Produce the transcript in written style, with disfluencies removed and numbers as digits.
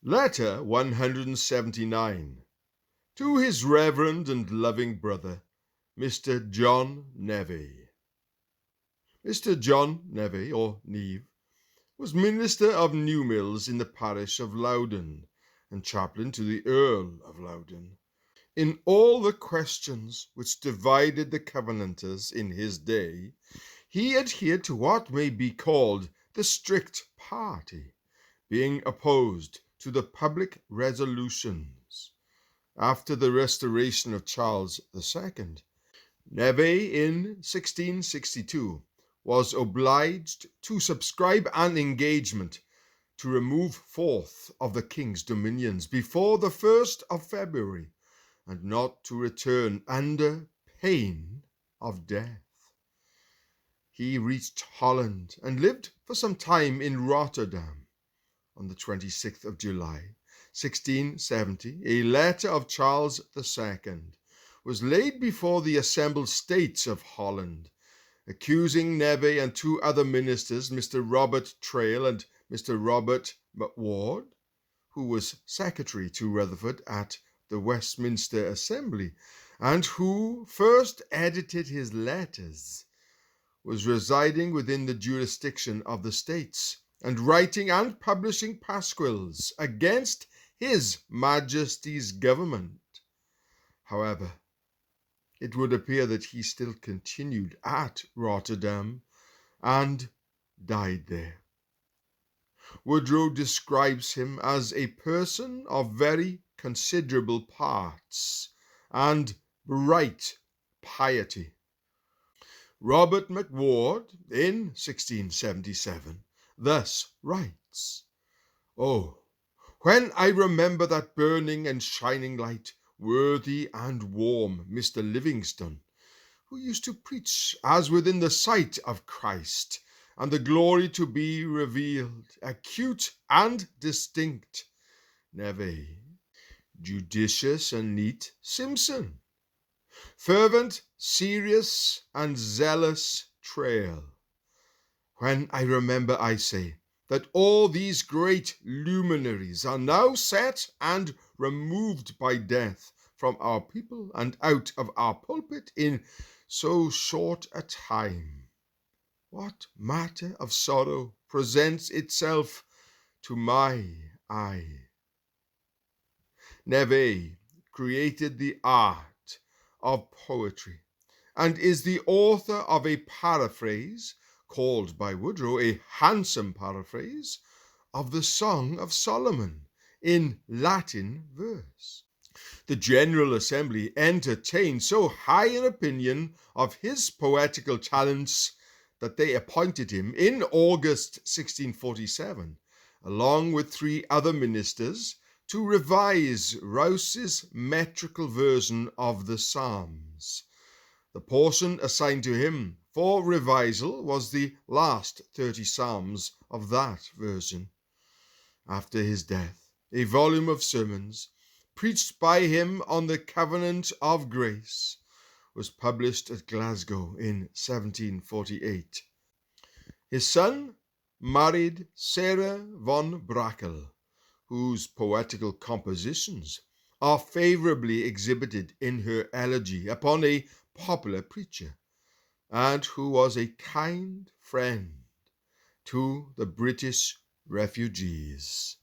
Letter 179. To His Reverend and loving brother, Mr. John Nevay. Mr. John Nevay, or Neve, was minister of Newmills in the parish of Loudon, and chaplain to the Earl of Loudon. In all the questions which divided the Covenanters in his day, he adhered to what may be called the strict party, being opposed to the public resolutions. After the restoration of Charles II, Nevay in 1662 was obliged to subscribe an engagement to remove forth of the king's dominions before the 1st of February, and not to return under pain of death. He reached Holland and lived for some time in Rotterdam. On the 26th of July, 1670, a letter of Charles II was laid before the assembled states of Holland, accusing Nevay and two other ministers, Mr. Robert Trail and Mr. Robert McWard, who was secretary to Rutherford at the Westminster Assembly, and who first edited his letters, was residing within the jurisdiction of the states, and writing and publishing pasquils against His Majesty's government. However, it would appear that he still continued at Rotterdam and died there. Woodrow describes him as a person of very considerable parts and bright piety. Robert McWard, in 1677, thus writes, "Oh, when I remember that burning and shining light, worthy and warm Mr. Livingstone, who used to preach as within the sight of Christ, and the glory to be revealed, acute and distinct, Nevay, judicious and neat Simpson, fervent, serious, and zealous Trail. When I remember, I say, that all these great luminaries are now set and removed by death from our people and out of our pulpit in so short a time, what matter of sorrow presents itself to my eye?" Nevay created the art of poetry, and is the author of a paraphrase, called by Woodrow a handsome paraphrase, of the Song of Solomon in Latin verse. The General Assembly entertained so high an opinion of his poetical talents that they appointed him in August 1647, along with three other ministers, to revise Rouse's metrical version of the Psalms. The portion assigned to him for revisal was the last 30 Psalms of that version. After his death, a volume of sermons, preached by him on the Covenant of Grace, was published at Glasgow in 1748. His son married Sarah von Brakel, whose poetical compositions are favourably exhibited in her elegy upon a popular preacher, and who was a kind friend to the British refugees.